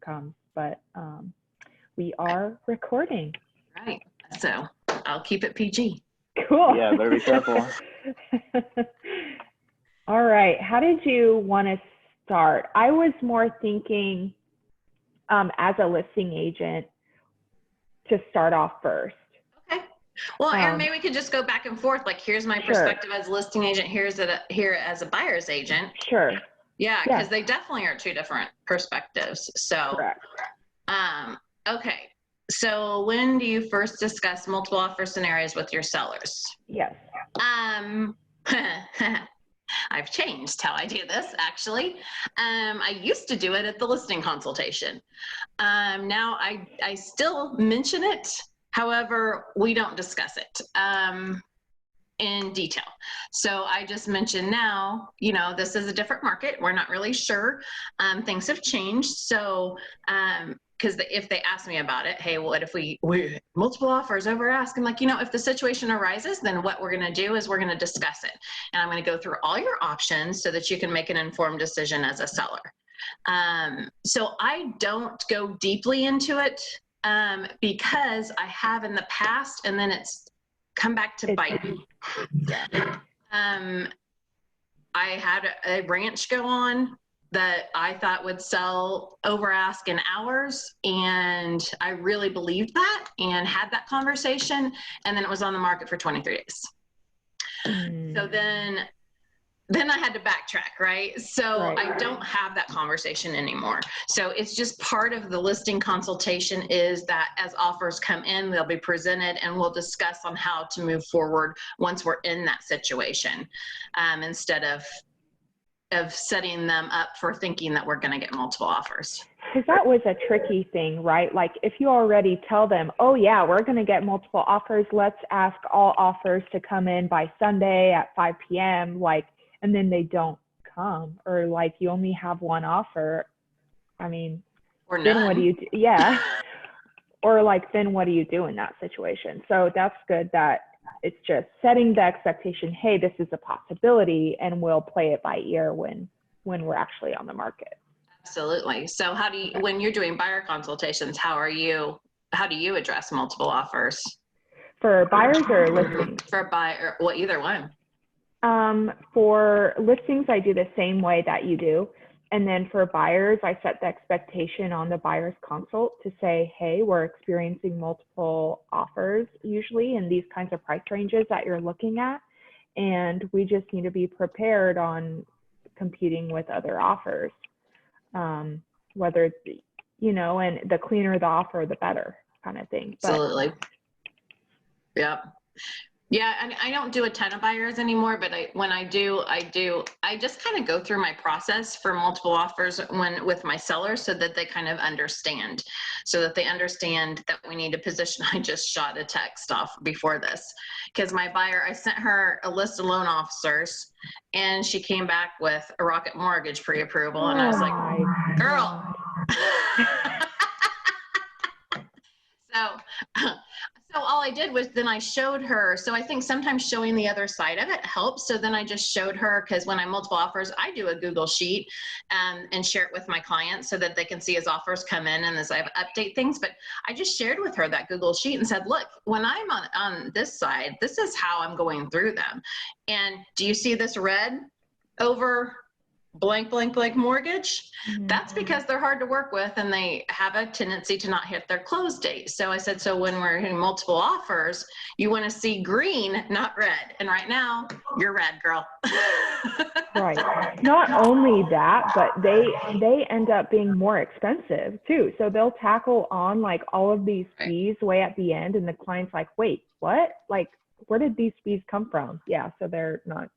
comes. But we are recording. Right. So I'll keep it PG. Cool. Yeah, better be careful. All right. How did you want to start? I was more thinking as a listing agent to start off first. Okay. Well, Erin, maybe we could just go back and forth. Like, here's my perspective as a listing agent. Here as a buyer's agent. Sure. Yeah, because they definitely are two different perspectives. So, correct. Okay. So when do you first discuss multiple offer scenarios with your sellers? Yes. I've changed how I do this, actually. I used to do it at the listing consultation. Now I still mention it. However, we don't discuss it in detail. So I just mentioned now, you know, this is a different market. We're not really sure. Things have changed. So, because if they ask me about it, hey, what if we multiple offers over ask? I'm like, you know, if the situation arises, then what we're going to do is we're going to discuss it. And I'm going to go through all your options so that you can make an informed decision as a seller. So I don't go deeply into it because I have in the past, and then it's come back to bite me. I had a ranch go on that I thought would sell over ask in hours, and I really believed that and had that conversation, and then it was on the market for 23 days. So then I had to backtrack, right? So I don't have that conversation anymore. So it's just part of the listing consultation is that as offers come in, they'll be presented and we'll discuss on how to move forward once we're in that situation, instead of setting them up for thinking that we're going to get multiple offers. Because that was a tricky thing, right? Like if you already tell them, oh yeah, we're going to get multiple offers, let's ask all offers to come in by Sunday at 5 p.m. like, and then they don't come, or like you only have one offer. I mean, or none. Then what do you do? Yeah. Or like, then what do you do in that situation? So that's good that it's just setting the expectation, hey, this is a possibility, and we'll play it by ear when we're actually on the market. Absolutely. So how do you, when you're doing buyer consultations, how do you address multiple offers? For buyers or listings? For buyer, well, either one. For listings, I do the same way that you do. And then for buyers, I set the expectation on the buyer's consult to say, hey, we're experiencing multiple offers usually in these kinds of price ranges that you're looking at. And we just need to be prepared on competing with other offers. Whether it's, you know, and the cleaner the offer, the better kind of thing. Absolutely. Yep. Yeah, and I don't do a ton of buyers anymore, but when I do, I just kind of go through my process for multiple offers with my sellers so that they kind of understand, that we need to position. I just shot a text off before this because my buyer, I sent her a list of loan officers and she came back with a Rocket Mortgage pre-approval, and I was like, girl. So all I did was then I showed her. So I think sometimes showing the other side of it helps. So then I just showed her, because when I multiple offers, I do a Google sheet and share it with my clients so that they can see as offers come in and as I update things. But I just shared with her that Google sheet and said, look, when I'm on this side, this is how I'm going through them. And do you see this red over blank, blank, blank mortgage? Mm-hmm. That's because they're hard to work with and they have a tendency to not hit their close date. So I said, so when we're in multiple offers, you want to see green, not red. And right now you're red, girl. Right. Not only that, but they end up being more expensive too. So they'll tackle on like all of these fees way at the end. And the client's like, wait, what? Like, where did these fees come from? Yeah. So they're not.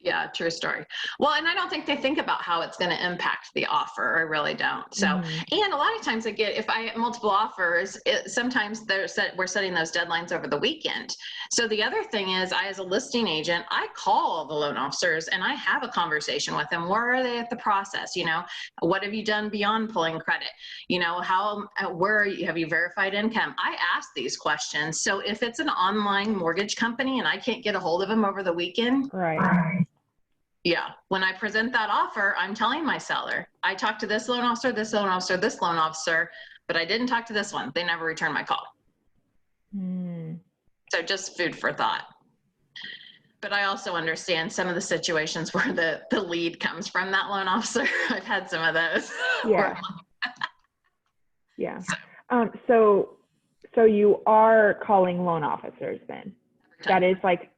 Yeah, true story. Well, and I don't think they think about how it's going to impact the offer. I really don't. So, and a lot of times if I have multiple offers, sometimes we're setting those deadlines over the weekend. So the other thing is, I, as a listing agent, I call the loan officers and I have a conversation with them. Where are they at the process? You know, what have you done beyond pulling credit? You know, have you verified income? I ask these questions. So if it's an online mortgage company and I can't get a hold of them over the weekend, right. Yeah. When I present that offer, I'm telling my seller, I talked to this loan officer, this loan officer, this loan officer, but I didn't talk to this one. They never returned my call. So just food for thought. But I also understand some of the situations where the lead comes from that loan officer. I've had some of those. Yeah. Yeah. So you are calling loan officers then? That is like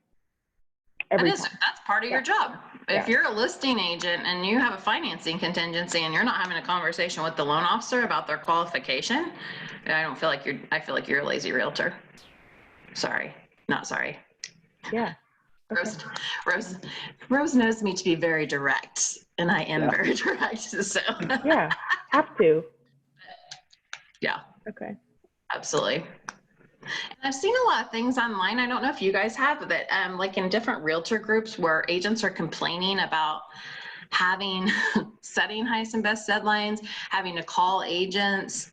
every time. That's part of your job. If you're a listing agent and you have a financing contingency and you're not having a conversation with the loan officer about their qualification, I feel like you're a lazy realtor. Sorry. Not sorry. Yeah. Okay. Rose knows me to be very direct, and I am very direct. So yeah, have to. Yeah. Okay. Absolutely. And I've seen a lot of things online. I don't know if you guys have that, like in different realtor groups where agents are complaining about setting highest and best deadlines, having to call agents.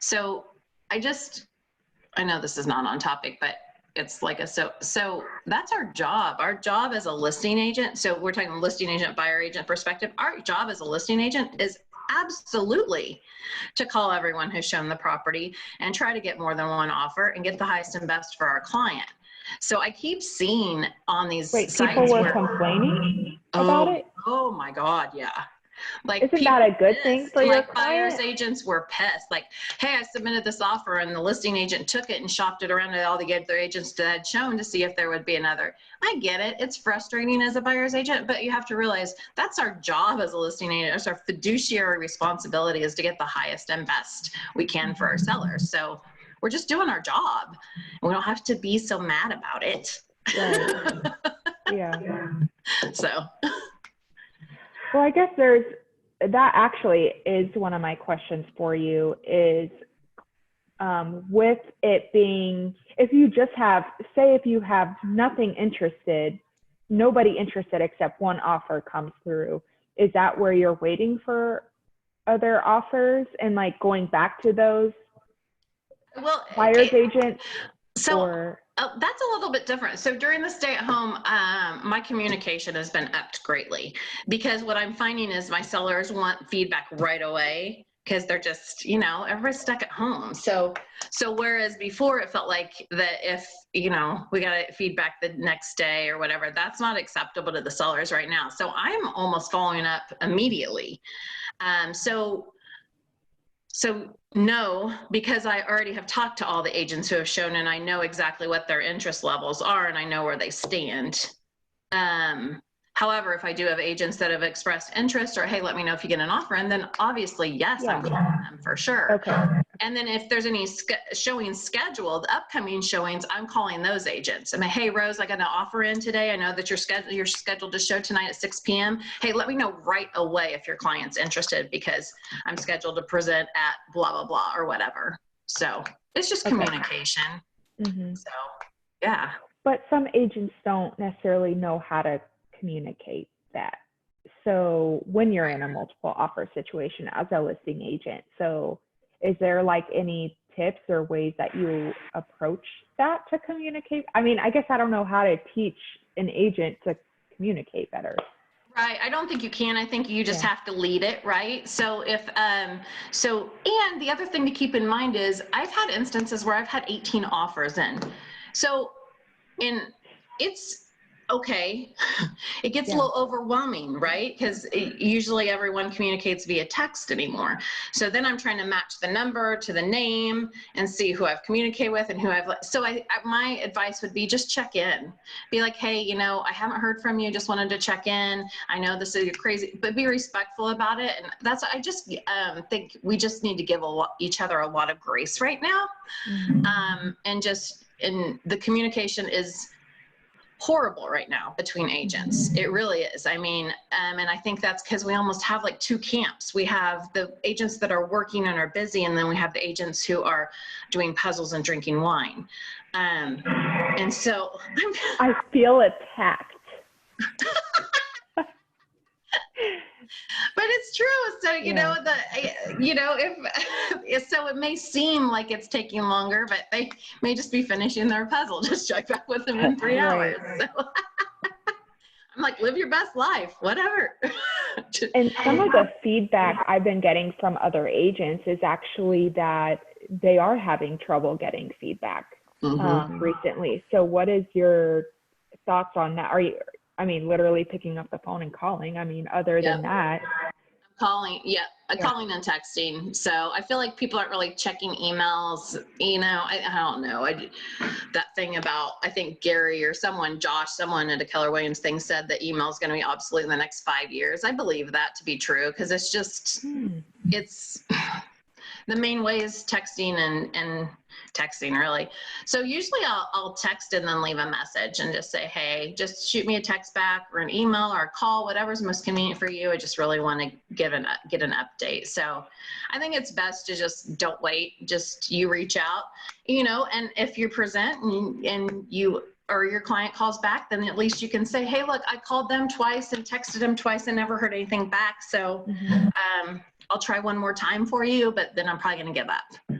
So I know this is not on topic, but it's like so that's our job. Our job as a listing agent. So we're talking listing agent, buyer agent perspective. Our job as a listing agent is absolutely to call everyone who's shown the property and try to get more than one offer and get the highest and best for our client. So I keep seeing on these sites people were complaining about it. Oh my God, yeah. Isn't that a good thing for your client? Buyers agents were pissed. Like, hey, I submitted this offer and the listing agent took it and shopped it around to all the other agents that had shown to see if there would be another. I get it. It's frustrating as a buyer's agent, but you have to realize that's our job as a listing agent. It's our fiduciary responsibility is to get the highest and best we can for our sellers. So we're just doing our job. We don't have to be so mad about it. Right. Yeah. So. Well, I guess that actually is one of my questions for you is with it being, if you have nobody interested except one offer comes through, is that where you're waiting for other offers and like going back to those buyer's agents? So that's a little bit different. So during the stay at home, my communication has been upped greatly because what I'm finding is my sellers want feedback right away because they're just, everybody's stuck at home. So whereas before it felt like that if, we got feedback the next day or whatever, that's not acceptable to the sellers right now. So I'm almost following up immediately. So no, because I already have talked to all the agents who have shown and I know exactly what their interest levels are and I know where they stand. However, if I do have agents that have expressed interest or, hey, let me know if you get an offer, and then obviously, yes, I'm calling them for sure. Okay. And then if there's any showings scheduled, upcoming showings, I'm calling those agents. I'm like, hey, Rose, I got an offer in today. I know that you're scheduled to show tonight at 6 p.m. Hey, let me know right away if your client's interested because I'm scheduled to present at blah, blah, blah, or whatever. So it's just communication. Mm-hmm. So, yeah. But some agents don't necessarily know how to communicate that. So when you're in a multiple offer situation as a listing agent, so is there like any tips or ways that you approach that to communicate? I mean, I guess I don't know how to teach an agent to communicate better. Right. I don't think you can. I think you just have to lead it, right? So and the other thing to keep in mind is I've had instances where I've had 18 offers in. So it's okay. It gets a little overwhelming, right? Because usually everyone communicates via text anymore. So then I'm trying to match the number to the name and see who I've communicated with and who so my advice would be just check in. Be like, hey, I haven't heard from you. Just wanted to check in. I know this is crazy, but be respectful about it. And I just think we just need to give each other a lot of grace right now. Mm-hmm. And the communication is horrible right now between agents. It really is. I mean, and I think that's because we almost have like two camps. We have the agents that are working and are busy, and then we have the agents who are doing puzzles and drinking wine. And so I feel attacked. But it's true. So, so it may seem like it's taking longer, but they may just be finishing their puzzle. Just check back with them in 3 hours. So I'm like, live your best life, whatever. And some of the feedback I've been getting from other agents is actually that they are having trouble getting feedback recently. So what is your thoughts on that? Are you, I mean, literally picking up the phone and calling? I mean, other than that. Calling, calling and texting. So I feel like people aren't really checking emails. You know, I don't know. That thing about, I think Gary or someone at a Keller Williams thing said that email is going to be obsolete in the next 5 years. I believe that to be true because it's just, it's the main way is texting and texting really. So usually I'll text and then leave a message and just say, hey, just shoot me a text back or an email or a call, whatever's most convenient for you. I just really want to get an update. So I think it's best to just don't wait, just you reach out, you know, and if you present and you or your client calls back, then at least you can say, hey, look, I called them twice and texted them twice and never heard anything back. So I'll try one more time for you, but then I'm probably going to give up.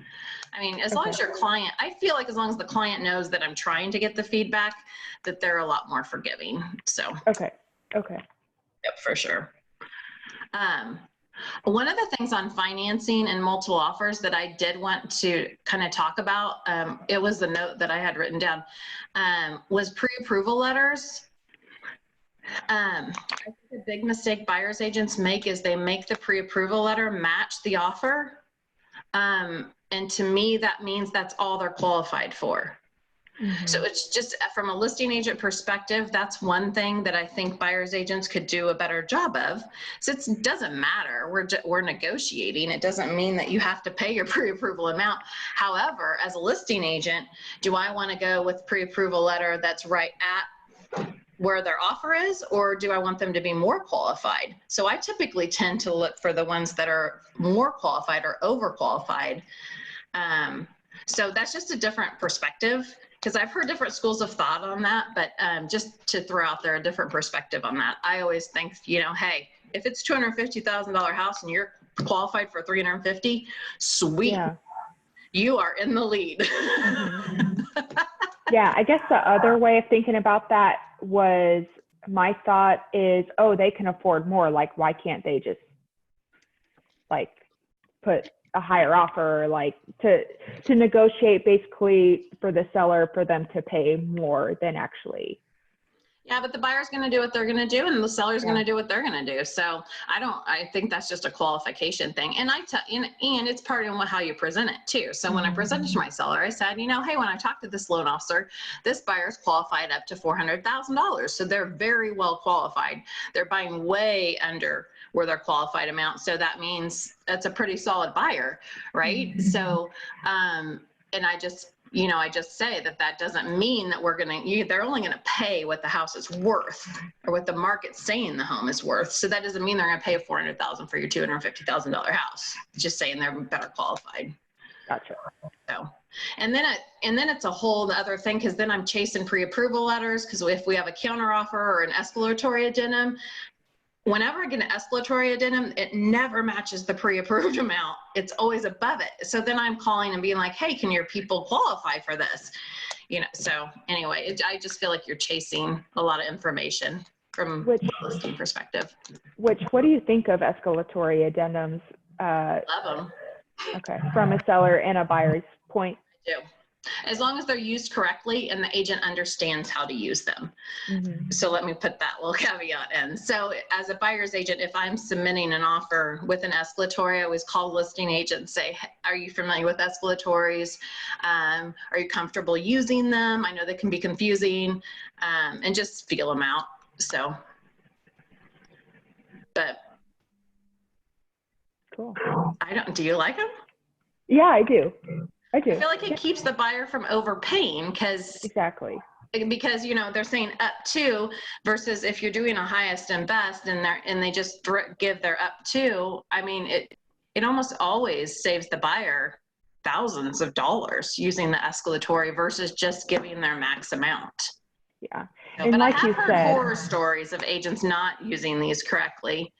I mean, as long as your client, I feel like as long as the client knows that I'm trying to get the feedback, that they're a lot more forgiving. So. Okay. Yep, for sure. One of the things on financing and multiple offers that I did want to kind of talk about, it was the note that I had written down, was pre-approval letters. I think a big mistake buyer's agents make is they make the pre-approval letter match the offer. And to me, that means that's all they're qualified for. So it's just from a listing agent perspective, that's one thing that I think buyer's agents could do a better job of. So it doesn't matter. We're negotiating. It doesn't mean that you have to pay your pre-approval amount. However, as a listing agent, do I want to go with pre-approval letter that's right at where their offer is, or do I want them to be more qualified? So I typically tend to look for the ones that are more qualified or overqualified. So that's just a different perspective, because I've heard different schools of thought on that, but just to throw out there a different perspective on that. I always think, you know, hey, if it's $250,000 house and you're qualified for 350, sweet. Yeah. You are in the lead. Yeah, I guess the other way of thinking about that was, my thought is, oh, they can afford more. Like, why can't they just like put a higher offer, like to negotiate basically for the seller for them to pay more than actually. Yeah, but the buyer's going to do what they're going to do, and the seller's going to do what they're going to do. So I think that's just a qualification thing. And and it's part of how you present it too. So when I presented to my seller, I said, you know, hey, when I talked to this loan officer, this buyer's qualified up to $400,000. So they're very well qualified. They're buying way under where their qualified amount. So that means that's a pretty solid buyer, right? So, and I just say that doesn't mean that they're only going to pay what the house is worth or what the market's saying the home is worth. So that doesn't mean they're going to pay $400,000 for your $250,000 house. It's just saying they're better qualified. Gotcha. So, and then it's a whole other thing, because then I'm chasing pre-approval letters, because if we have a counteroffer or an escalatory addendum, whenever I get an escalatory addendum, it never matches the pre-approved amount. It's always above it. So then I'm calling and being like, hey, can your people qualify for this? You know, so anyway, I just feel like you're chasing a lot of information from a listing perspective. What do you think of escalatory addendums? Love them. Okay, from a seller and a buyer's point? I do. As long as they're used correctly and the agent understands how to use them. So let me put that little caveat in. So as a buyer's agent, if I'm submitting an offer with an escalatory, I always call listing agent and say, are you familiar with escalatories? Are you comfortable using them? I know they can be confusing, and just feel them out. So, but cool. Do you like them? Yeah, I do. I feel like it keeps the buyer from overpaying, because you know, they're saying up to, versus if you're doing a highest and best and they just give their up to, I mean, it almost always saves the buyer thousands of dollars using the escalatory versus just giving their max amount. Yeah. So, but like I have heard horror stories of agents not using these correctly.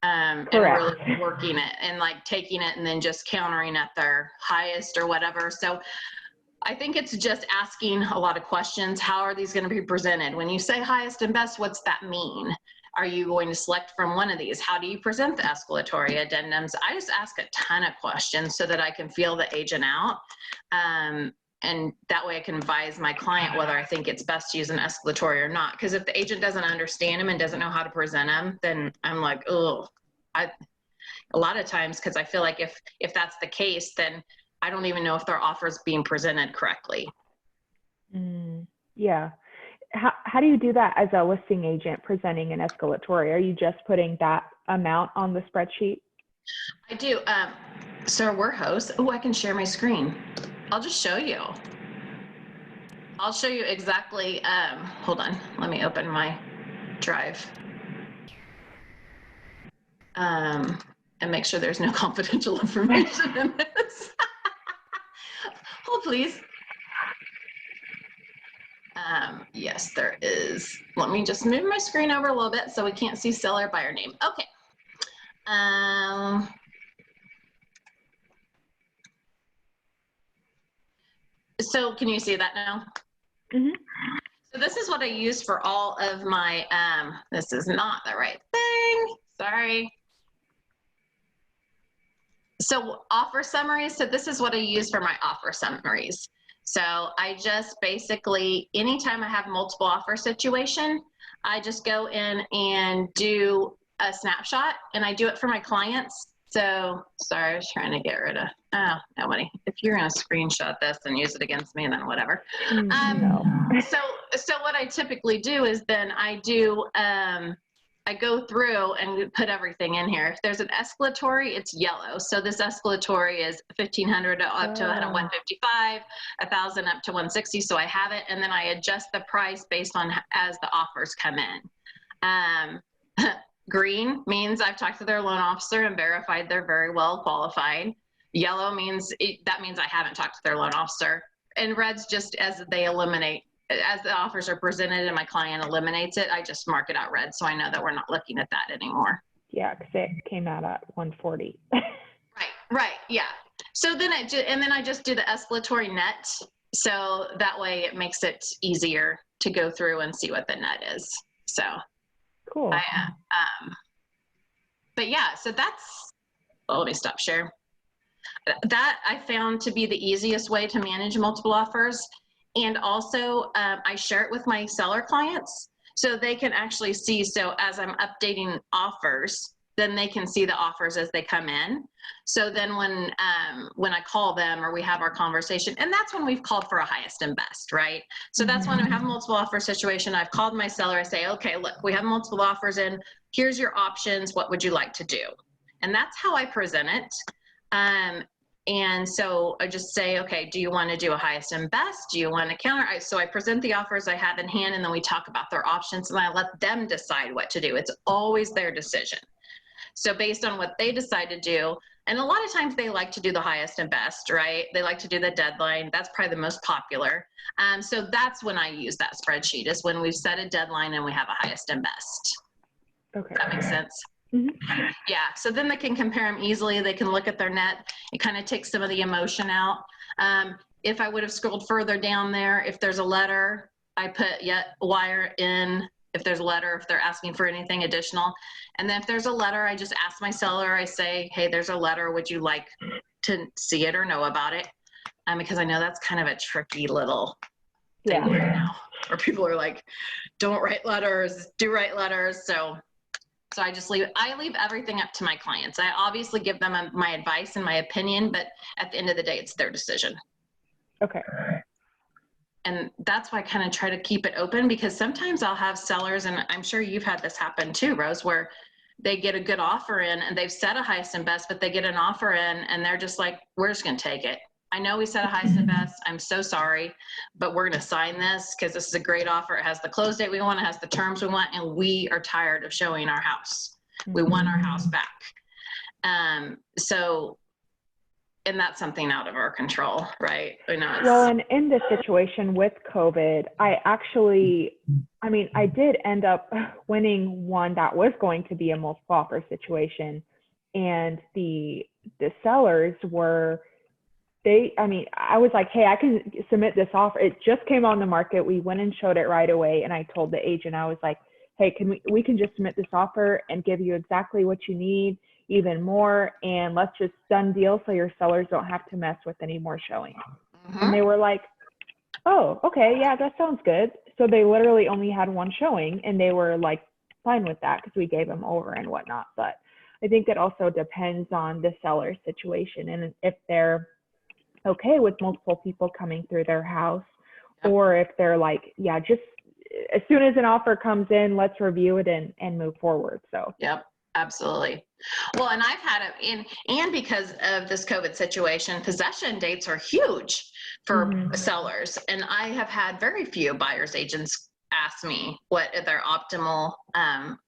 And really working it and like taking it and then just countering at their highest or whatever. So I think it's just asking a lot of questions. How are these going to be presented? When you say highest and best, what's that mean? Are you going to select from one of these? How do you present the escalatory addendums? I just ask a ton of questions so that I can feel the agent out. And that way I can advise my client whether I think it's best to use an escalatory or not. Because if the agent doesn't understand them and doesn't know how to present them, then I'm like, oh, a lot of times, because I feel like if that's the case, then I don't even know if their offer is being presented correctly. Yeah. How do you do that as a listing agent presenting an escalatory? Are you just putting that amount on the spreadsheet? I do. So we're hosts. Oh, I can share my screen. I'll just show you. I'll show you exactly. Hold on. Let me open my drive. And make sure there's no confidential information in this. Hold, please. Yes, there is. Let me just move my screen over a little bit so we can't see seller buyer name. Okay. So can you see that now? Mm-hmm. So this is what I use for all of my, this is not the right thing. Sorry. So offer summaries. So this is what I use for my offer summaries. So I just basically, anytime I have multiple offer situation, I just go in and do a snapshot, and I do it for my clients. So sorry, I was trying to get rid of, oh, nobody. If you're going to screenshot this and use it against me, then whatever. No. So what I typically do is then I do, I go through and put everything in here. If there's an escalatory, it's yellow. So this escalatory is 1,500 up to 155, 1,000 up to 160. So I have it, and then I adjust the price based on as the offers come in. Green means I've talked to their loan officer and verified they're very well qualified. Yellow means that means I haven't talked to their loan officer. And red's just as they eliminate. As the offers are presented and my client eliminates it, I just mark it out red so I know that we're not looking at that anymore. Yeah, because it came out at 140. Right, yeah. So then I just do the escalatory net, so that way it makes it easier to go through and see what the net is. So cool. But yeah, so that's. Well, let me stop share. That I found to be the easiest way to manage multiple offers. And also, I share it with my seller clients so they can actually see. So as I'm updating offers, then they can see the offers as they come in. So then when I call them or we have our conversation, and that's when we've called for a highest and best, right? So that's when we have a multiple offer situation. I've called my seller. I say, okay, look, we have multiple offers in. Here's your options. What would you like to do? And that's how I present it. And so I just say, okay, do you want to do a highest and best? Do you want to counter? So I present the offers I have in hand, and then we talk about their options, and I let them decide what to do. It's always their decision. So based on what they decide to do, and a lot of times they like to do the highest and best, right? They like to do the deadline. That's probably the most popular. So that's when I use that spreadsheet, is when we've set a deadline and we have a highest and best. Okay. Does that make sense? Mm-hmm. Yeah, so then they can compare them easily. They can look at their net. It kind of takes some of the emotion out. If I would have scrolled further down there, if there's a letter, I put yet wire in. If there's a letter, if they're asking for anything additional. And then if there's a letter, I just ask my seller, I say, hey, there's a letter. Would you like to see it or know about it? Because I know that's kind of a tricky little thing right now, where people are like, don't write letters, do write letters. So I just leave everything up to my clients. I obviously give them my advice and my opinion, but at the end of the day, it's their decision. Okay. And that's why I kind of try to keep it open, because sometimes I'll have sellers, and I'm sure you've had this happen too, Rose, where they get a good offer in and they've set a highest and best, but they get an offer in and they're just like, we're just going to take it. I know we set a highest and best. I'm so sorry, but we're going to sign this because this is a great offer. It has the close date we want, it has the terms we want, and we are tired of showing our house. We want our house back. And that's something out of our control, right? Well, and in this situation with COVID, I did end up winning one that was going to be a multiple offer situation. And the sellers were I was like, hey, I can submit this offer. It just came on the market. We went and showed it right away. And I told the agent, I was like, hey, we can just submit this offer and give you exactly what you need, even more. And let's just done deal so your sellers don't have to mess with any more showings. And they were like, oh, okay, yeah, that sounds good. So they literally only had one showing and they were like fine with that because we gave them over and whatnot. But I think it also depends on the seller's situation and if they're okay with multiple people coming through their house, or if they're like, yeah, just as soon as an offer comes in, let's review it and move forward. So yep, absolutely. Well, and I've had it and because of this COVID situation, possession dates are huge for sellers. And I have had very few buyer's agents ask me what their optimal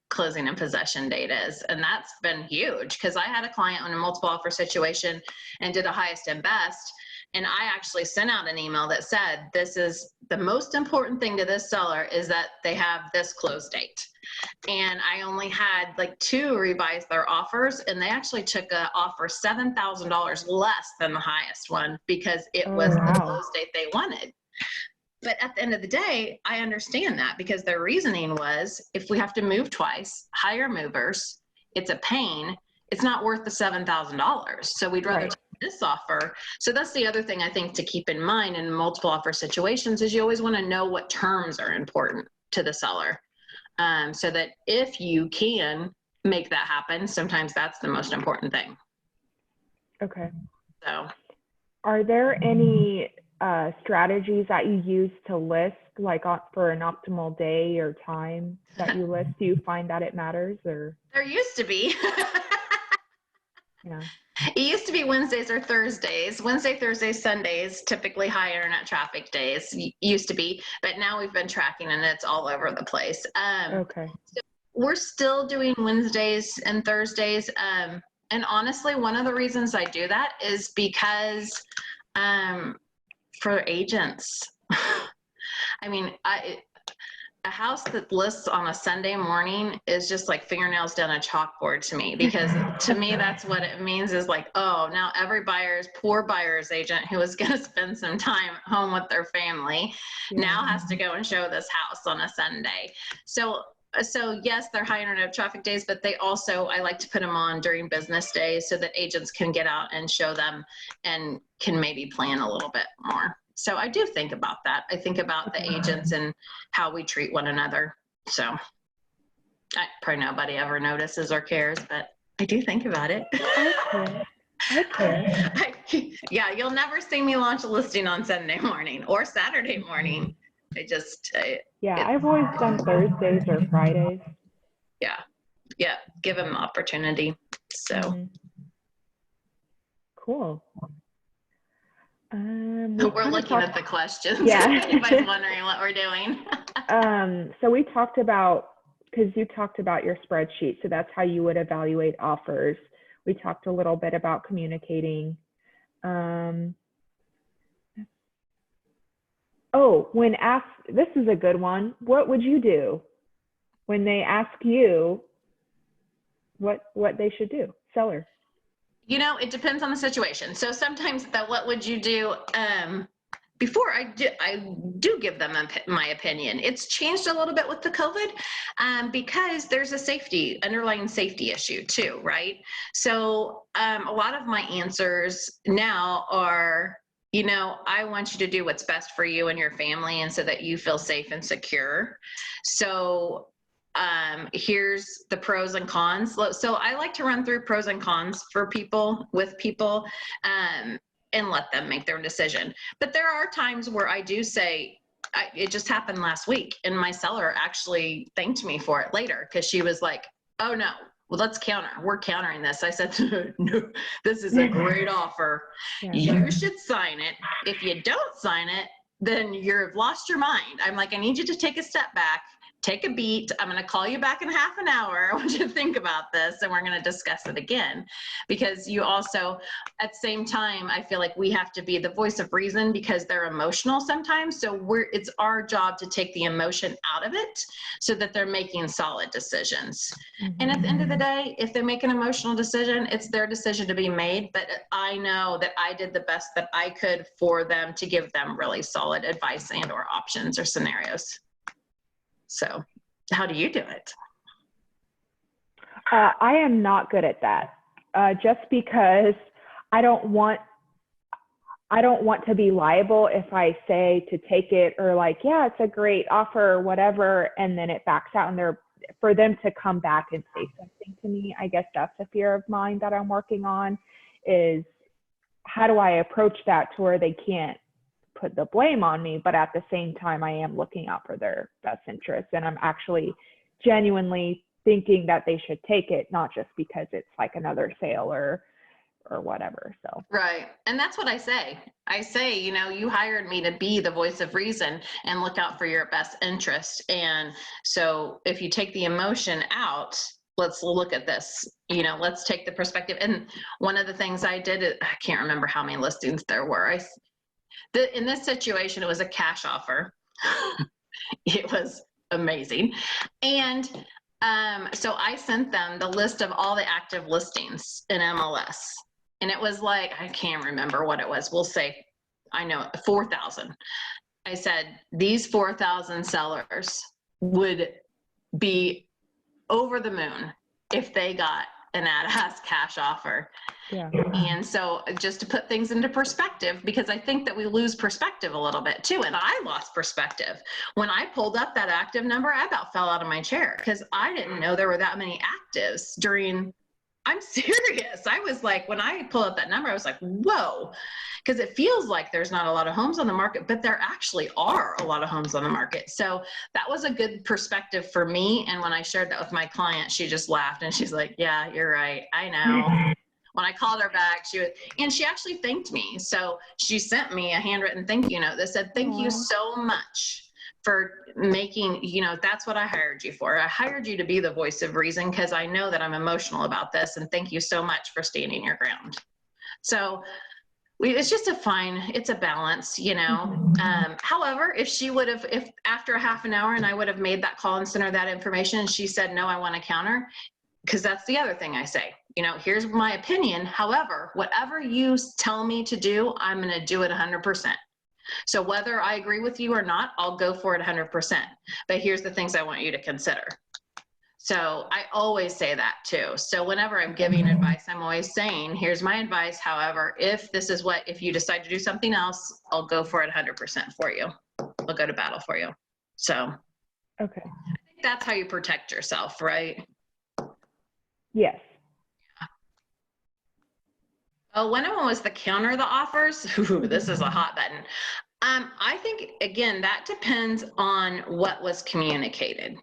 closing and possession date is. And that's been huge because I had a client on a multiple offer situation and did a highest and best. And I actually sent out an email that said, this is the most important thing to this seller is that they have this close date. And I only had like 2 revise their offers, and they actually took an offer $7,000 less than the highest one because it was the close date they wanted. But at the end of the day, I understand that because their reasoning was if we have to move twice, hire movers, it's a pain. It's not worth the $7,000. So we'd rather take this offer. So that's the other thing I think to keep in mind in multiple offer situations is you always want to know what terms are important to the seller. So that if you can make that happen, sometimes that's the most important thing. Okay. So are there any strategies that you use to list, like for an optimal day or time that you list? Do you find that it matters, or? There used to be. Yeah. It used to be Wednesdays or Thursdays. Wednesday, Thursdays, Sundays, typically high internet traffic days used to be, but now we've been tracking and it's all over the place. Okay. So we're still doing Wednesdays and Thursdays. And honestly, one of the reasons I do that is because for agents, I mean, a house that lists on a Sunday morning is just like fingernails down a chalkboard to me, because to me, that's what it means is like, oh, now every poor buyer's agent who is going to spend some time at home with their family now has to go and show this house on a Sunday. So yes, they're high internet traffic days, but they also, I like to put them on during business days so that agents can get out and show them and can maybe plan a little bit more. So I do think about that. I think about the agents and how we treat one another. So probably nobody ever notices or cares, but I do think about it. Okay. Yeah, you'll never see me launch a listing on Sunday morning or Saturday morning. I've always done Thursdays or Fridays. Yeah, give them the opportunity. So cool. We're looking at the questions. Yeah. Anybody's wondering what we're doing. So we talked about, because you talked about your spreadsheet, so that's how you would evaluate offers. We talked a little bit about communicating. When asked, this is a good one. What would you do when they ask you what they should do, seller? You know, it depends on the situation. So sometimes what would you do? Before I do give them my opinion. It's changed a little bit with the COVID because there's a underlying safety issue too, right? So a lot of my answers now are, I want you to do what's best for you and your family, and so that you feel safe and secure. So here's the pros and cons. So I like to run through pros and cons with people and let them make their decision. But there are times where I do say, it just happened last week, and my seller actually thanked me for it later because she was like, oh no, well, let's counter. We're countering this. I said, no, this is a great offer. You should sign it. If you don't sign it, then you've lost your mind. I'm like, I need you to take a step back, take a beat. I'm going to call you back in half an hour. I want you to think about this, and we're going to discuss it again. Because you also, at the same time, I feel like we have to be the voice of reason because they're emotional sometimes. So it's our job to take the emotion out of it so that they're making solid decisions. And at the end of the day, if they make an emotional decision, it's their decision to be made. But I know that I did the best that I could for them to give them really solid advice and or options or scenarios. So how do you do it? I am not good at that, just because I don't want to be liable if I say to take it, or like, yeah, it's a great offer or whatever, and then it backs out, and for them to come back and say something to me. I guess that's a fear of mine that I'm working on, is how do I approach that to where they can't put the blame on me, but at the same time, I am looking out for their best interests, and I'm actually genuinely thinking that they should take it, not just because it's like another sale or whatever. So right. And that's what I say. I say, you know, you hired me to be the voice of reason and look out for your best interest. And so if you take the emotion out, let's look at this, you know, let's take the perspective. And one of the things I did, I can't remember how many listings there were. In this situation, it was a cash offer. It was amazing. And so I sent them the list of all the active listings in MLS. And it was like, I can't remember what it was. We'll say, I know, 4,000. I said, these 4,000 sellers would be over the moon if they got an ad-ask cash offer. yeah. And so just to put things into perspective, because I think that we lose perspective a little bit too. And I lost perspective. When I pulled up that active number, I about fell out of my chair because I didn't know there were that many actives during, I'm serious. I was like, when I pulled up that number, I was like, whoa, because it feels like there's not a lot of homes on the market, but there actually are a lot of homes on the market. So that was a good perspective for me. And when I shared that with my client, she just laughed and she's like, yeah, you're right. I know. When I called her back, she actually thanked me. So she sent me a handwritten thank you note that said, thank you so much for making, you know, that's what I hired you for. I hired you to be the voice of reason because I know that I'm emotional about this. And thank you so much for standing your ground. So it's just it's a balance, you know. However, if after a half an hour and I would have made that call and sent her that information and she said, no, I want to counter, because that's the other thing I say, you know, here's my opinion. However, whatever you tell me to do, I'm going to do it 100%. So whether I agree with you or not, I'll go for it 100%. But here's the things I want you to consider. So I always say that too. So whenever I'm giving advice, I'm always saying, here's my advice. However, if you decide to do something else, I'll go for it 100% for you. I'll go to battle for you. So Okay. I think that's how you protect yourself, right? Yes. Oh, one of them was the counter the offers. Ooh, this is a hot button. I think, again, that depends on what was communicated.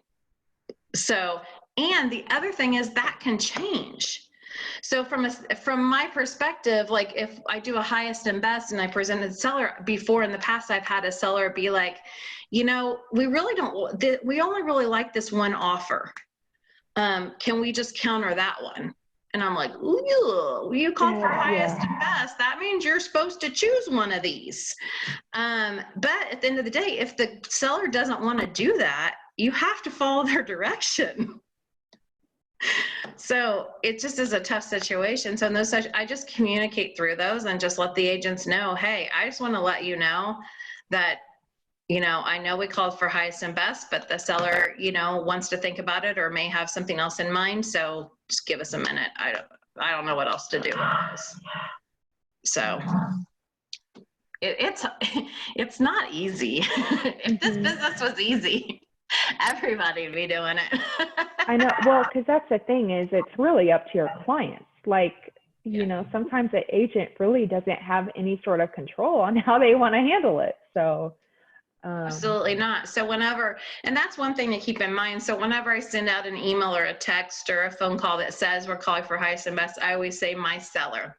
So, and the other thing is that can change. So from my perspective, like if I do a highest and best and I presented the seller before, in the past, I've had a seller be like, you know, we only really like this one offer. Can we just counter that one? And I'm like, ooh, you call for highest and best. That means you're supposed to choose one of these. But at the end of the day, if the seller doesn't want to do that, you have to follow their direction. So it just is a tough situation. So in those, I just communicate through those and just let the agents know, hey, I just want to let you know that, you know, I know we called for highest and best, but the seller, you know, wants to think about it or may have something else in mind. So just give us a minute. I don't know what else to do with this. So it's not easy. If this business was easy, everybody would be doing it. I know. Well, because that's the thing, is it's really up to your clients. Like, you know, sometimes the agent really doesn't have any sort of control on how they want to handle it. So absolutely not. So and that's one thing to keep in mind. So whenever I send out an email or a text or a phone call that says we're calling for highest and best, I always say my seller.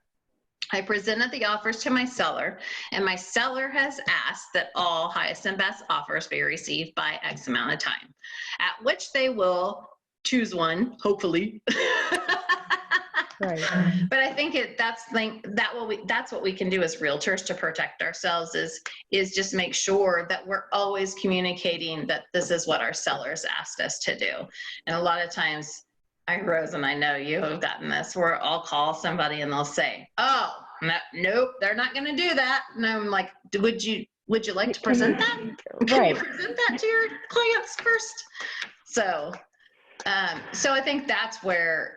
I presented the offers to my seller, and my seller has asked that all highest and best offers be received by X amount of time, at which they will choose one, hopefully. Right. But I think that's what we can do as realtors to protect ourselves is just make sure that we're always communicating that this is what our sellers asked us to do. And a lot of times, Rose, and I know you have gotten this, where I'll call somebody and they'll say, "Oh, nope, they're not going to do that." And I'm like, "Would you like to present that? Can you present that to your clients first?" So I think that's where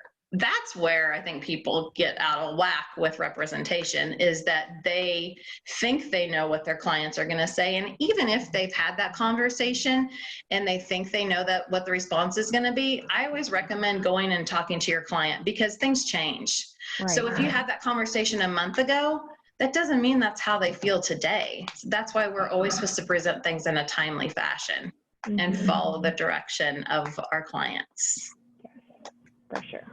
I think people get out of whack with representation, is that they think they know what their clients are going to say. And even if they've had that conversation and they think they know that what the response is going to be, I always recommend going and talking to your client, because things change. Right. So if you had that conversation a month ago, that doesn't mean that's how they feel today. That's why we're always supposed to present things in a timely fashion and follow the direction of our clients. For sure.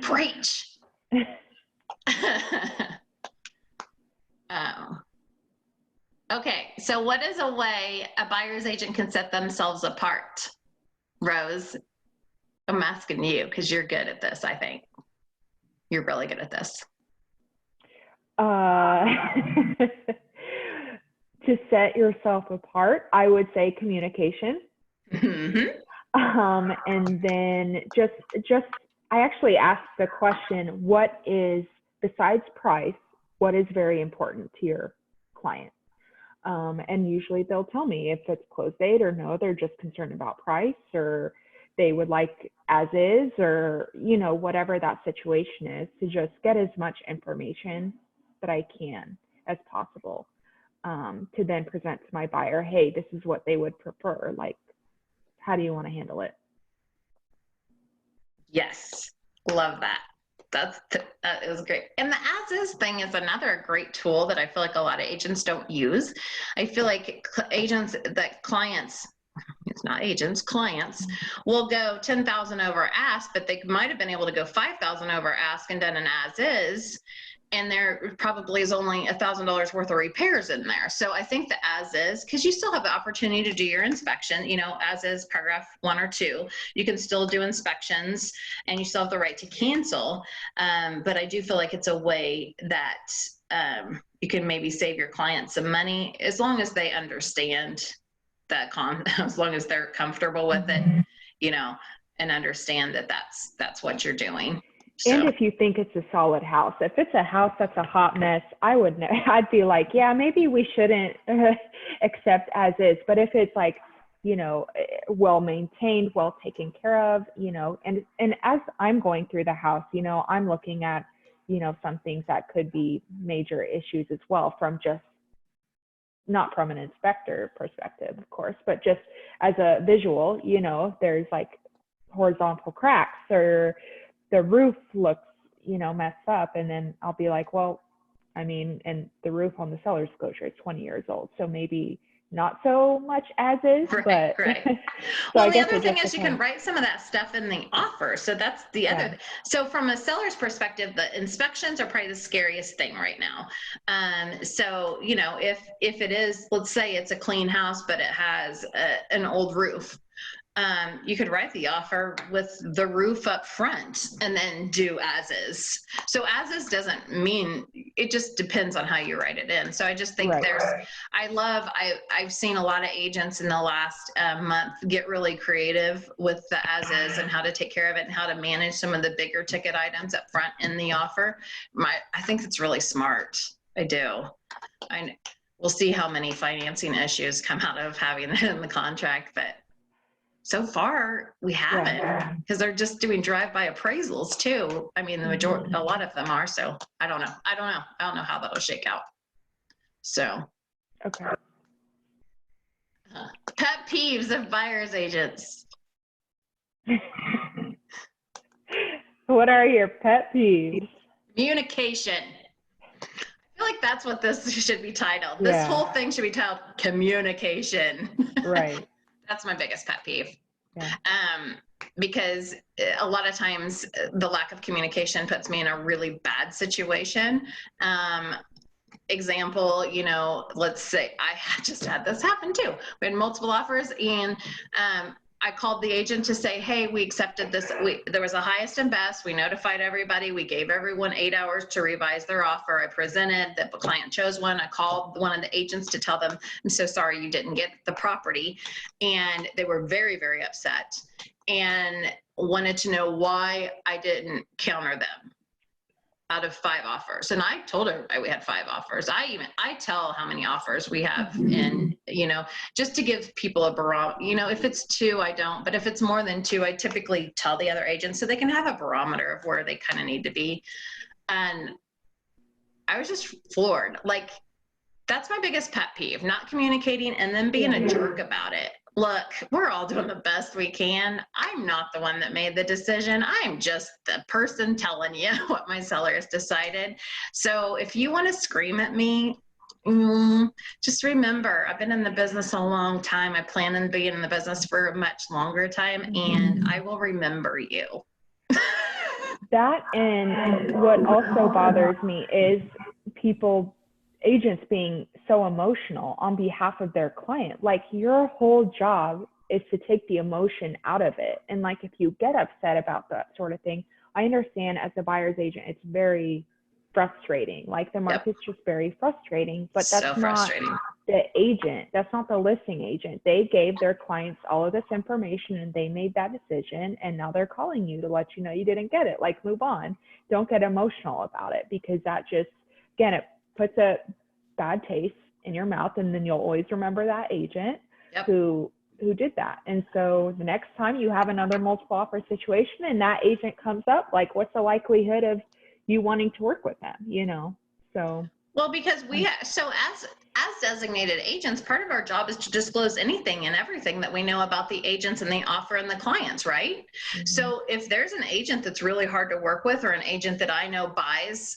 Preach. Okay, so what is a way a buyer's agent can set themselves apart? Rose, I'm asking you because you're good at this, I think. You're really good at this. To set yourself apart, I would say communication. And then just I actually asked the question, what is, besides price, what is very important to your client? And usually they'll tell me if it's close date or no, they're just concerned about price, or they would like as is, or, you know, whatever that situation is, to just get as much information that I can as possible, to then present to my buyer, hey, this is what they would prefer. Like, how do you want to handle it? Yes, love that. That was great. And the as-is thing is another great tool that I feel like a lot of agents don't use. I feel like clients will go 10,000 over ask, but they might have been able to go 5,000 over ask and done an as-is, and there probably is only $1,000 worth of repairs in there. So I think the as-is, because you still have the opportunity to do your inspection, you know, as-is paragraph 1 or 2, you can still do inspections and you still have the right to cancel. But I do feel like it's a way that you can maybe save your clients some money, as long as they understand that as long as they're comfortable with it, you know, and understand that that's what you're doing. So. And if you think it's a solid house, if it's a house that's a hot mess, I'd be like, yeah, maybe we shouldn't accept as is. But if it's like, you know, well maintained, well taken care of, you know, and as I'm going through the house, you know, I'm looking at, you know, some things that could be major issues as well, from just, not from an inspector perspective, of course, but just as a visual, you know, there's like horizontal cracks, or the roof looks, you know, messed up. And then I'll be like, well, I mean, and the roof on the seller's disclosure is 20 years old. So maybe not so much as is, right, but right. So well, the other thing is you can write some of that stuff in the offer. So that's the other. Yeah. So from a seller's perspective, the inspections are probably the scariest thing right now. So, you know, if it is, let's say it's a clean house, but it has an old roof, you could write the offer with the roof up front and then do as is. So as is doesn't mean, it just depends on how you write it in. So I just think I've seen a lot of agents in the last month get really creative with the as is and how to take care of it and how to manage some of the bigger ticket items up front in the offer. I think it's really smart. I do. We'll see how many financing issues come out of having it in the contract, but so far we haven't, because they're just doing drive-by appraisals too. I mean, a lot of them are. So I don't know how that'll shake out. So. Okay. Pet peeves of buyer's agents. What are your pet peeves? Communication. I feel like that's what this should be titled. This whole thing should be titled communication. Right. That's my biggest pet peeve. Yeah. because a lot of times the lack of communication puts me in a really bad situation. Example, you know, let's say I just had this happen too. We had multiple offers, and I called the agent to say, hey, we accepted this. There was a highest and best. We notified everybody. We gave everyone 8 hours to revise their offer. I presented that the client chose one. I called one of the agents to tell them, I'm so sorry you didn't get the property. And they were very, very upset and wanted to know why I didn't counter them out of 5 offers. And I told her we had 5 offers. I tell how many offers we have, and, you know, just to give people a barometer. You know, if it's 2, I don't, but if it's more than 2, I typically tell the other agents so they can have a barometer of where they kind of need to be. And I was just floored. Like, that's my biggest pet peeve, not communicating and then being a jerk about it. Look, we're all doing the best we can. I'm not the one that made the decision. I'm just the person telling you what my seller has decided. So if you want to scream at me, just remember, I've been in the business a long time. I plan on being in the business for a much longer time, and I will remember you. That, and what also bothers me is agents being so emotional on behalf of their client. Like, your whole job is to take the emotion out of it. And like, if you get upset about that sort of thing, I understand as a buyer's agent, it's very frustrating. Like, the market's just very frustrating, but that's not the agent. That's not the listing agent. They gave their clients all of this information and they made that decision. And now they're calling you to let you know you didn't get it. Like, move on. Don't get emotional about it, because that just, again, it puts a bad taste in your mouth, and then you'll always remember that agent who did that. And so the next time you have another multiple offer situation and that agent comes up, like, what's the likelihood of you wanting to work with them, you know? So, well, because as designated agents, part of our job is to disclose anything and everything that we know about the agents and the offer and the clients, right? So if there's an agent that's really hard to work with, or an agent that I know buys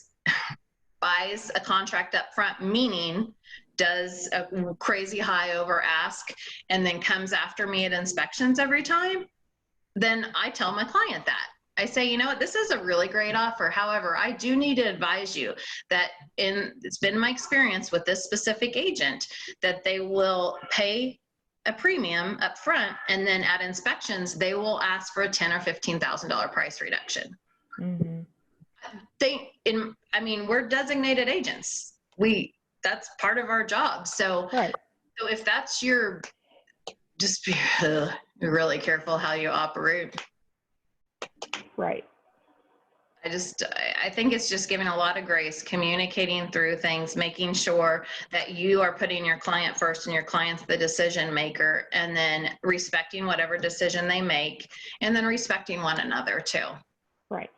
a contract up front, meaning does a crazy high over ask and then comes after me at inspections every time, then I tell my client that. I say, you know what, this is a really great offer. However, I do need to advise you that it's been my experience with this specific agent that they will pay a premium up front, and then at inspections, they will ask for a $10,000 or $15,000 price reduction. We're designated agents. That's part of our job. So, so if that's just be really careful how you operate. Right. I think it's just giving a lot of grace, communicating through things, making sure that you are putting your client first and your client's the decision maker, and then respecting whatever decision they make, and then respecting one another too. Right.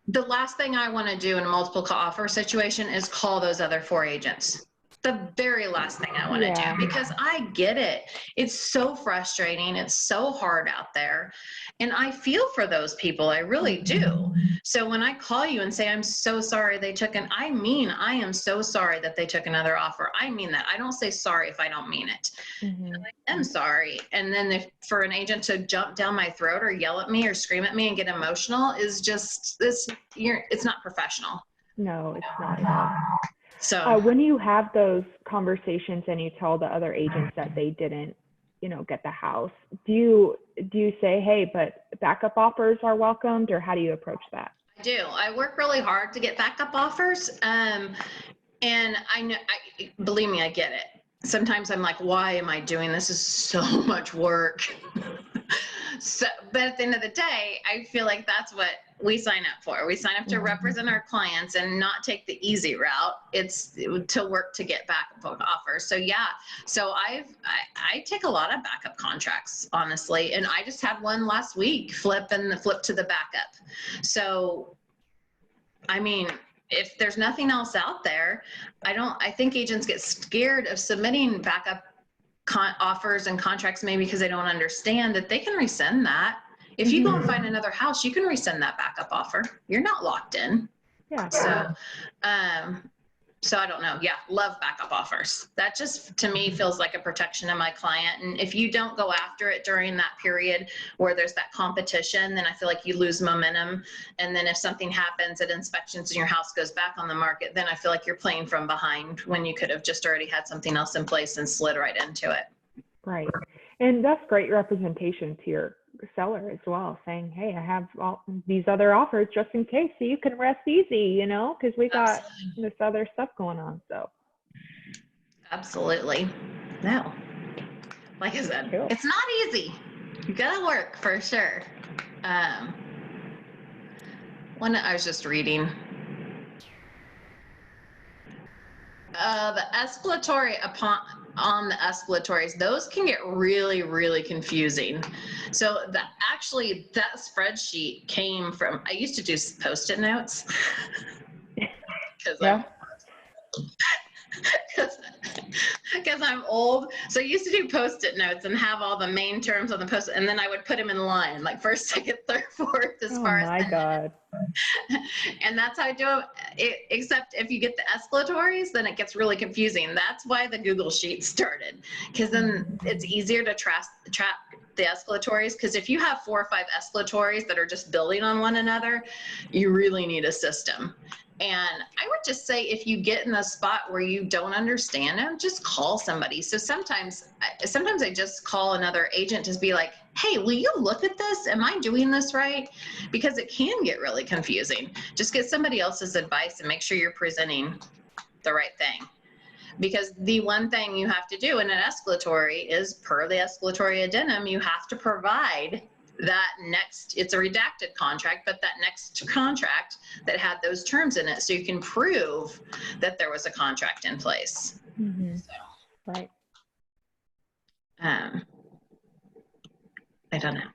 The last thing I want to do in a multiple offer situation is call those other 4 agents. The very last thing I want to do, because I get it. It's so frustrating. It's so hard out there. And I feel for those people. I really do. So when I call you and say, I'm so sorry I am so sorry that they took another offer. I mean that. I don't say sorry if I don't mean it. I am sorry. And then for an agent to jump down my throat or yell at me or scream at me and get emotional is just it's not professional. No, it's not at all. So when you have those conversations and you tell the other agents that they didn't, get the house, do you say, hey, but backup offers are welcomed, or how do you approach that? I do. I work really hard to get backup offers. And believe me, I get it. Sometimes I'm like, why am I doing this? This is so much work. But at the end of the day, I feel like that's what we sign up for. We sign up to represent our clients and not take the easy route. It's to work to get backup offers. So so I take a lot of backup contracts, honestly. And I just had one last week flip to the backup. So, if there's nothing else out there, I think agents get scared of submitting backup offers and contracts, maybe because they don't understand that they can rescind that. If you go and find another house, you can rescind that backup offer. You're not locked in. Yeah. So, So I don't know. Yeah, love backup offers. That just, to me, feels like a protection of my client. And if you don't go after it during that period where there's that competition, then I feel like you lose momentum. And then if something happens at inspections and your house goes back on the market, then I feel like you're playing from behind when you could have just already had something else in place and slid right into it. Right. And that's great representation to your seller as well, saying, hey, I have all these other offers just in case, so you can rest easy, you know, because we got this other stuff going on. So absolutely. No, like I said, cool. It's not easy. You gotta work for sure. One I was just reading, the escalatory on the escalatories, those can get really, really confusing. So that spreadsheet came from, I used to do Post-it notes because because I'm old. So I used to do Post-it notes and have all the main terms on the Post-it, and then I would put them in line, like first, second, third, fourth, as far as. Oh my God. And that's how I do it, except if you get the escalatories, then it gets really confusing. That's why the Google Sheet started, because then it's easier to track the escalatories, because if you have 4 or 5 escalatories that are just building on one another, you really need a system. And I would just say, if you get in a spot where you don't understand them, just call somebody. So sometimes I just call another agent to be like, hey, will you look at this? Am I doing this right? Because it can get really confusing. Just get somebody else's advice and make sure you're presenting the right thing. Because the one thing you have to do in an escalatory is, per the escalatory addendum, you have to provide that next, it's a redacted contract, but that next contract that had those terms in it, so you can prove that there was a contract in place. Mm-hmm. So, right. I don't know.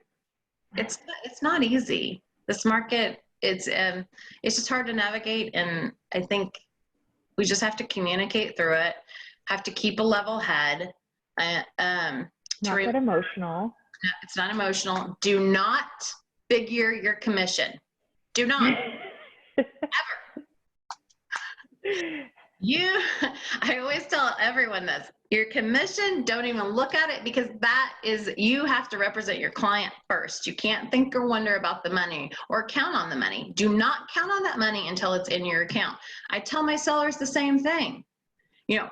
It's not easy. This market, it's just hard to navigate, and I think we just have to communicate through it. Have to keep a level head. Not get emotional. It's not emotional. Do not figure your commission. Do not. Ever. I always tell everyone this. Your commission, don't even look at it, because that is, you have to represent your client first. You can't think or wonder about the money or count on the money. Do not count on that money until it's in your account. I tell my sellers the same thing. You know,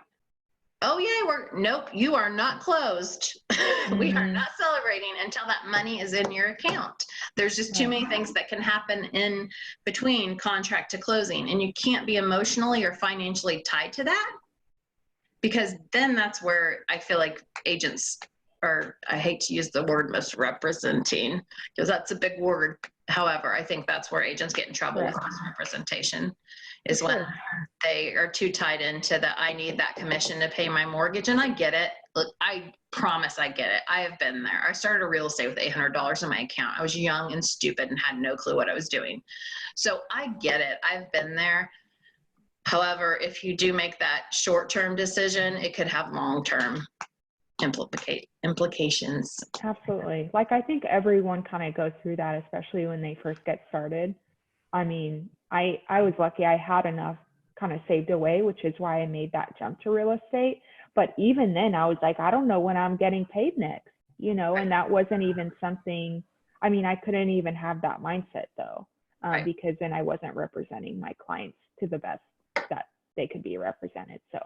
oh yeah, nope, you are not closed. We are not celebrating until that money is in your account. There's just too many things that can happen in between contract to closing, and you can't be emotionally or financially tied to that, because then that's where I feel like agents are, I hate to use the word misrepresenting, because that's a big word. However, I think that's where agents get in trouble with misrepresentation, is when they are too tied into the, I need that commission to pay my mortgage. And I get it. Look, I promise I get it. I have been there. I started real estate with $800 in my account. I was young and stupid and had no clue what I was doing. So I get it. I've been there. However, if you do make that short-term decision, it could have long-term implications. Absolutely. Like, I think everyone kind of goes through that, especially when they first get started. I mean, I was lucky I had enough kind of saved away, which is why I made that jump to real estate. But even then, I was like, I don't know when I'm getting paid next, you know, and that wasn't even something, I mean, I couldn't even have that mindset though, because then I wasn't representing my clients to the best that they could be represented. So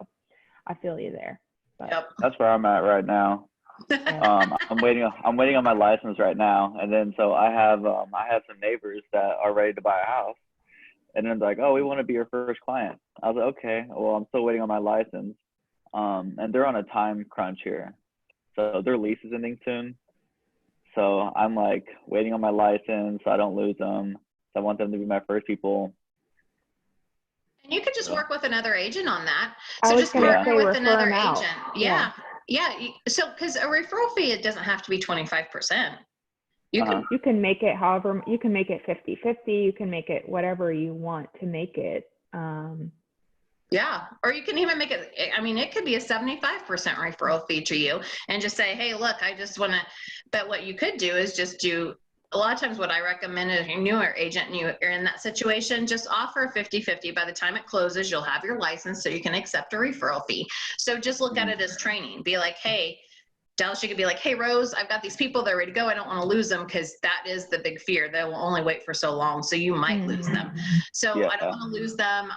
I feel you there. But. Yep. That's where I'm at right now. I'm waiting on my license right now, and then so I have some neighbors that are ready to buy a house, and then they're like, oh, we want to be your first client. I was like, okay, well, I'm still waiting on my license, and they're on a time crunch here, so their lease is ending soon, so I'm like waiting on my license so I don't lose them. So I want them to be my first people. And you could just work with another agent on that. So just partner with another agent. Yeah. So, because a referral fee, it doesn't have to be 25%. You can make it however, you can make it 50-50. You can make it whatever you want to make it. Yeah. Or you can even make it, I mean, it could be a 75% referral fee to you, and just say, hey, look, I just want to, but what you could do is just do a lot of times what I recommend is, if you're a newer agent and you're in that situation, just offer 50-50. By the time it closes, you'll have your license so you can accept a referral fee. So just look at it as training. Be like, hey, Dallas, you could be like, hey, Rose, I've got these people, they're ready to go. I don't want to lose them, because that is the big fear. They will only wait for so long, so you might lose them. So I don't want to lose them,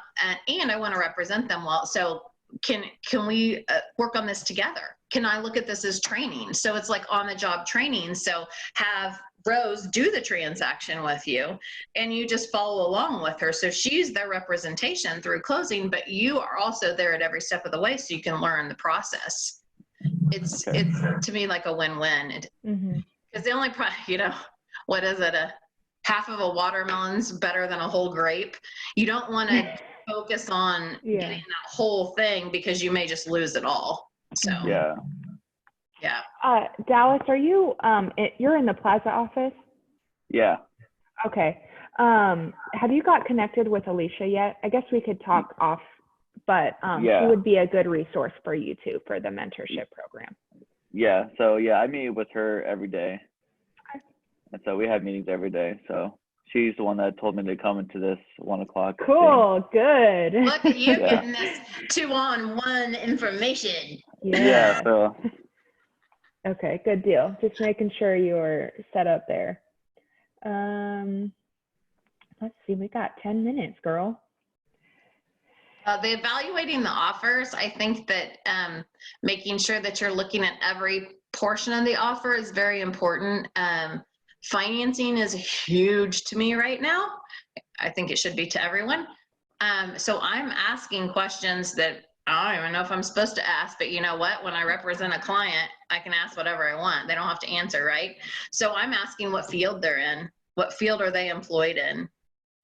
and I want to represent them well. So can we work on this together? Can I look at this as training? So it's like on the job training. So have Rose do the transaction with you, and you just follow along with her. So she's their representation through closing, but you are also there at every step of the way, so you can learn the process. It's to me like a win-win. Because the only what is it? A half of a watermelon's better than a whole grape. You don't want to focus on getting that whole thing, because you may just lose it all. So Dallas, are you you're in the Plaza office? Yeah. Okay. Have you got connected with Alicia yet? I guess we could talk off, but she would be a good resource for you too for the mentorship program. Yeah. So I meet with her every day. Okay. And so we have meetings every day. So she's the one that told me to come into this 1 o'clock. Cool. Good. Look at you getting this 2-on-1 information. Yeah. So. Okay, good deal. Just making sure you're set up there. Let's see, we got 10 minutes, girl. The evaluating the offers, I think that making sure that you're looking at every portion of the offer is very important. Financing is huge to me right now. I think it should be to everyone. So I'm asking questions that I don't even know if I'm supposed to ask, but you know what? When I represent a client, I can ask whatever I want. They don't have to answer, right? So I'm asking what field they're in. What field are they employed in?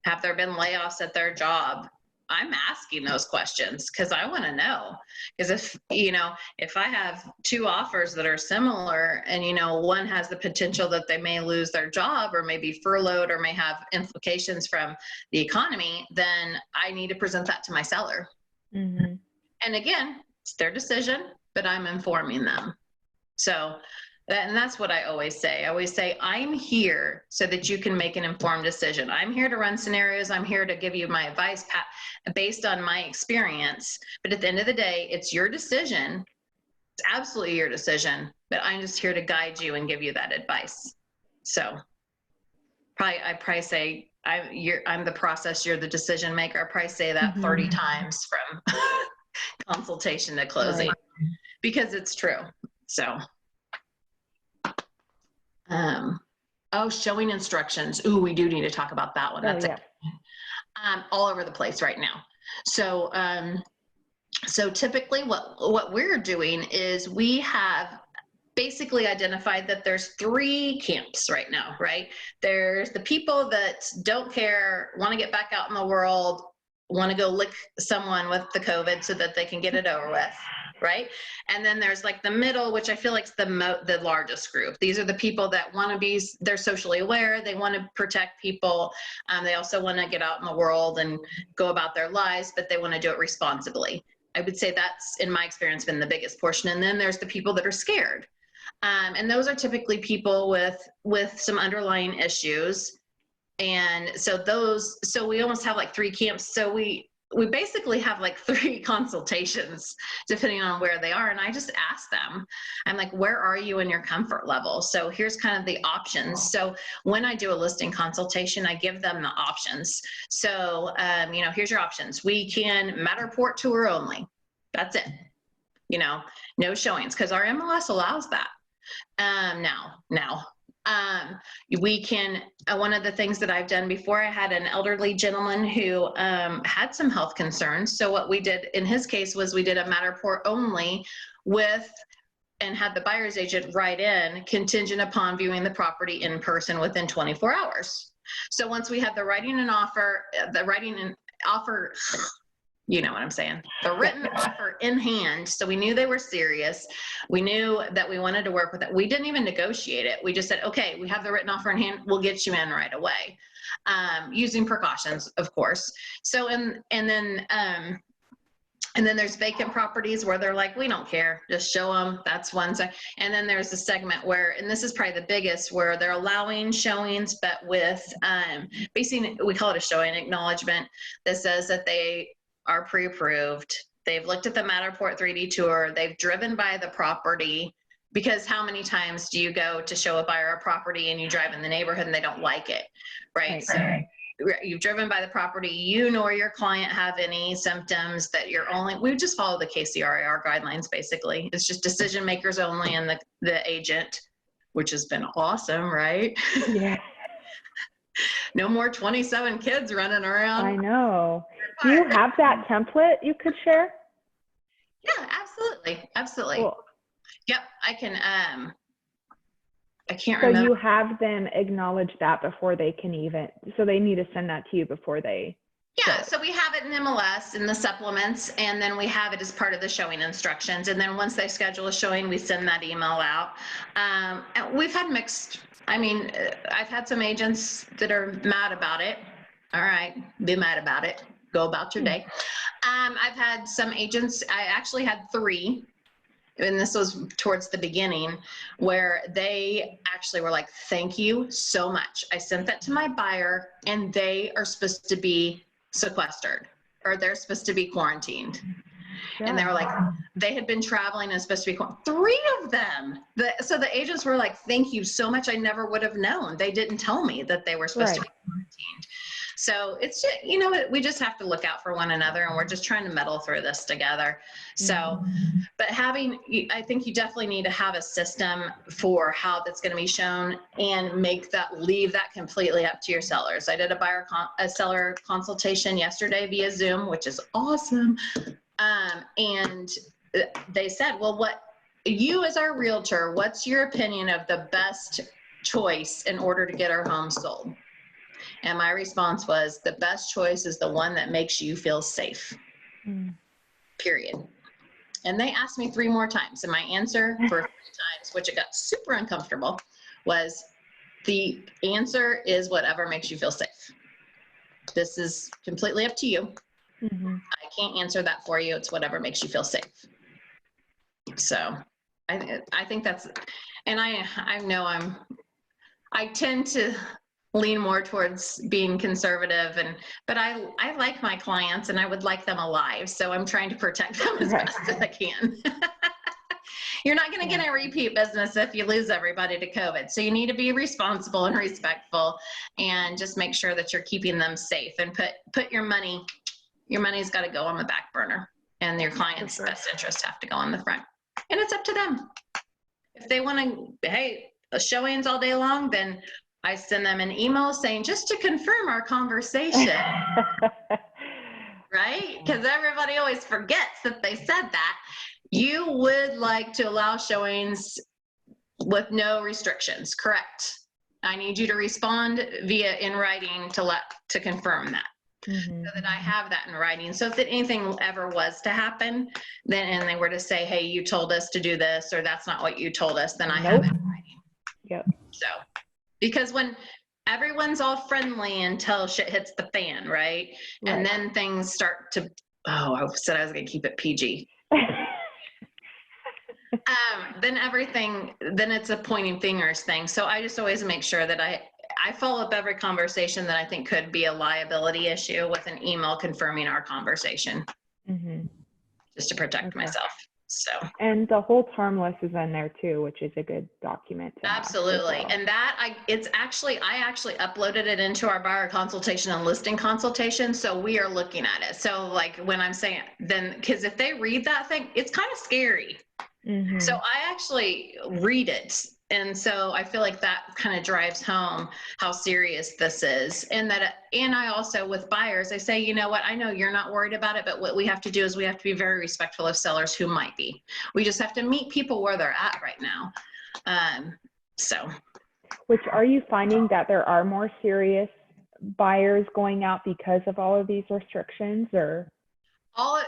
Have there been layoffs at their job? I'm asking those questions because I want to know. Because if I have 2 offers that are similar, and one has the potential that they may lose their job or may be furloughed or may have implications from the economy, then I need to present that to my seller. And again, it's their decision, but I'm informing them. So, and that's what I always say. I always say, I'm here so that you can make an informed decision. I'm here to run scenarios. I'm here to give you my advice based on my experience. But at the end of the day, it's your decision. It's absolutely your decision. But I'm just here to guide you and give you that advice. So I probably say, I'm the process, you're the decision maker. I probably say that 30 times from consultation to closing, because it's true. So. Showing instructions. Ooh, we do need to talk about that one. That's all over the place right now. So, so typically what we're doing is we have basically identified that there's 3 camps right now, right? There's the people that don't care, want to get back out in the world, want to go lick someone with the COVID so that they can get it over with. Right? And then there's like the middle, which I feel like is the largest group. These are the people that want to they're socially aware. They want to protect people. They also want to get out in the world and go about their lives, but they want to do it responsibly. I would say that's, in my experience, been the biggest portion. And then there's the people that are scared. And those are typically people with some underlying issues. And so we almost have like 3 camps. So we basically have like 3 consultations depending on where they are. And I just ask them, I'm like, where are you in your comfort level? So here's kind of the options. So when I do a listing consultation, I give them the options. So, here's your options. We can Matterport tour only. That's it. No showings, because our MLS allows that. Now. We can, one of the things that I've done before, I had an elderly gentleman who had some health concerns. So what we did in his case was we did a Matterport only and had the buyer's agent write in contingent upon viewing the property in person within 24 hours. So once we had the writing and offer, you know what I'm saying? The written offer in hand. So we knew they were serious. We knew that we wanted to work with it. We didn't even negotiate it. We just said, okay, we have the written offer in hand. We'll get you in right away. Using precautions, of course. So, and then And then there's vacant properties where they're like, we don't care, just show them. That's one side. And then there's a segment where, and this is probably the biggest, where they're allowing showings, but with basically, we call it a showing acknowledgement that says that they are pre-approved. They've looked at the Matterport 3D tour. They've driven by the property, because how many times do you go to show a buyer a property and you drive in the neighborhood and they don't like it, right? So you've driven by the property, you nor your client have any symptoms, that you're only, we just follow the KCRAR guidelines, basically. It's just decision makers only and the agent, which has been awesome, right? Yeah. No more 27 kids running around. I know. Do you have that template you could share? Yeah, absolutely. Absolutely. Cool. Yep, I can, I can't So remember. you have them acknowledge that before they can even, so they need to send that to you before they. Yeah, so we have it in MLS in the supplements, and then we have it as part of the showing instructions. And then once they schedule a showing, we send that email out. And we've had mixed, I mean, I've had some agents that are mad about it. All right, be mad about it. Go about your day. I've had some agents, I actually had 3. And this was towards the beginning, where they actually were like, thank you so much. I sent that to my buyer and they are supposed to be sequestered, or they're supposed to be quarantined. Yeah. And they were like, they had been traveling and supposed to be 3 of them. So the agents were like, thank you so much. I never would have known. They didn't tell me that they were supposed to be quarantined. So it's just, you know, we just have to look out for one another, and we're just trying to muddle through this together. So, but I think you definitely need to have a system for how that's going to be shown, and leave that completely up to your sellers. I did a seller consultation yesterday via Zoom, which is awesome. And they said, well, you as our realtor, what's your opinion of the best choice in order to get our home sold? And my response was, the best choice is the one that makes you feel safe, period. And they asked me 3 more times. And my answer for 3 times, which it got super uncomfortable, was the answer is whatever makes you feel safe. This is completely up to you. I can't answer that for you. It's whatever makes you feel safe. So I think that's, and I know I tend to lean more towards being conservative, but I like my clients and I would like them alive. So I'm trying to protect them as best as I can. You're not going to get a repeat business if you lose everybody to COVID. So you need to be responsible and respectful, and just make sure that you're keeping them safe, and put your money's got to go on the back burner, and your client's best interests have to go on the front. And it's up to them. If they want to, hey, showings all day long, then I send them an email saying, just to confirm our conversation, right? Because everybody always forgets that they said that. You would like to allow showings with no restrictions, correct? I need you to respond in writing to confirm that. So that I have that in writing. So if anything ever was to happen, and they were to say, hey, you told us to do this, or that's not what you told us, then I have it in writing. Yep. So, because when everyone's all friendly until shit hits the fan, right? And then things start to, I said I was going to keep it PG. Then it's a pointing fingers thing. So I just always make sure that I follow up every conversation that I think could be a liability issue with an email confirming our conversation, just to protect myself. So, and the hold harmless is in there too, which is a good document to absolutely have as well. And that I actually uploaded it into our buyer consultation and listing consultation, so we are looking at it. So like when I'm saying, then because if they read that thing, it's kind of scary. So I actually read it, and so I feel like that kind of drives home how serious this is. And I also, with buyers, I say, you know what, I know you're not worried about it, but what we have to do is we have to be very respectful of sellers who might be. We just have to meet people where they're at right now. Which, are you finding that there are more serious buyers going out because of all of these restrictions, or?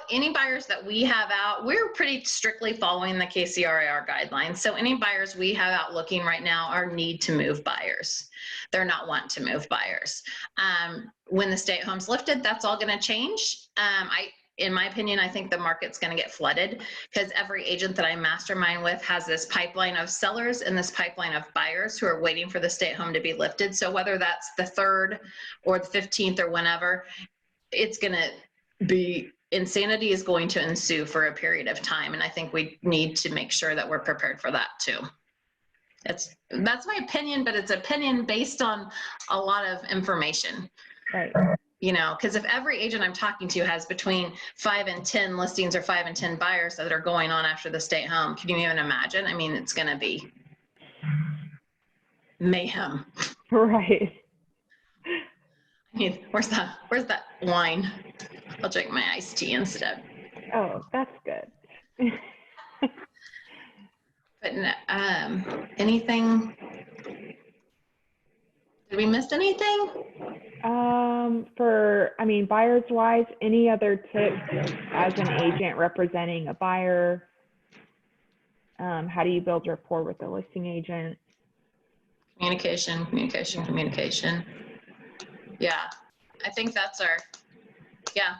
Any buyers that we have out, we're pretty strictly following the KCRAR guidelines. So any buyers we have out looking right now are need to move buyers. They're not want to move buyers. When the stay-at-home's lifted, that's all going to change. in my opinion, I think the market's going to get flooded because every agent that I mastermind with has this pipeline of sellers and this pipeline of buyers who are waiting for the stay-at-home to be lifted. So whether that's the 3rd or the 15th or whenever, it's going to be, insanity is going to ensue for a period of time. And I think we need to make sure that we're prepared for that too. That's my opinion, but it's opinion based on a lot of information. Right. You know, because if every agent I'm talking to has between 5 and 10 listings or 5 and 10 buyers that are going on after the stay at home, can you even imagine? I mean, it's going to be mayhem. Right. I mean, where's that wine? I'll drink my iced tea instead. Oh, that's good. But anything? Did we miss anything? Buyers wise, any other tips as an agent representing a buyer? How do you build rapport with the listing agent? Communication. Yeah, I think that's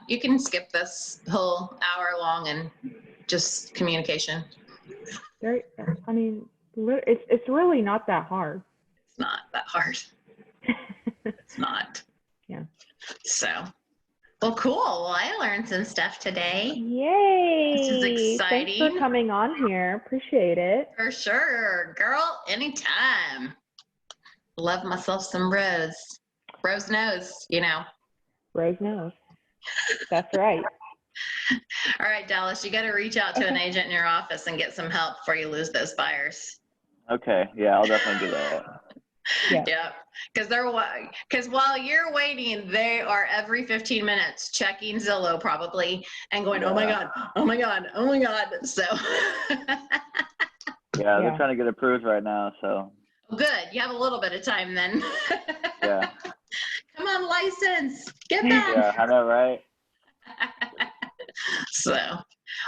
you can skip this whole hour long and just communication. It's really not that hard. It's not that hard. It's not. Yeah. So, well, cool. Well, I learned some stuff today. Yay. This is exciting. Thanks for coming on here. Appreciate it. For sure. Girl, anytime. Love myself some Rose. Rose knows, you know. Rose knows. That's right. All right, Dallas, you got to reach out to an agent in your office and get some help before you lose those buyers. Okay. Yeah, I'll definitely do that. Yeah. Because while you're waiting, they are every 15 minutes checking Zillow probably and going, oh my God. So. Yeah, they're trying to get approved right now. So. Good. You have a little bit of time then. Yeah. Come on, license. Get back. Yeah, I know, right? So,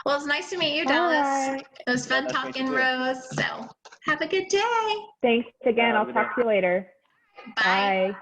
well, it's nice to meet you, Dallas. Right. It was fun talking, Rose. So, have a good day. Thanks again. I'll talk to you later. Bye. Bye.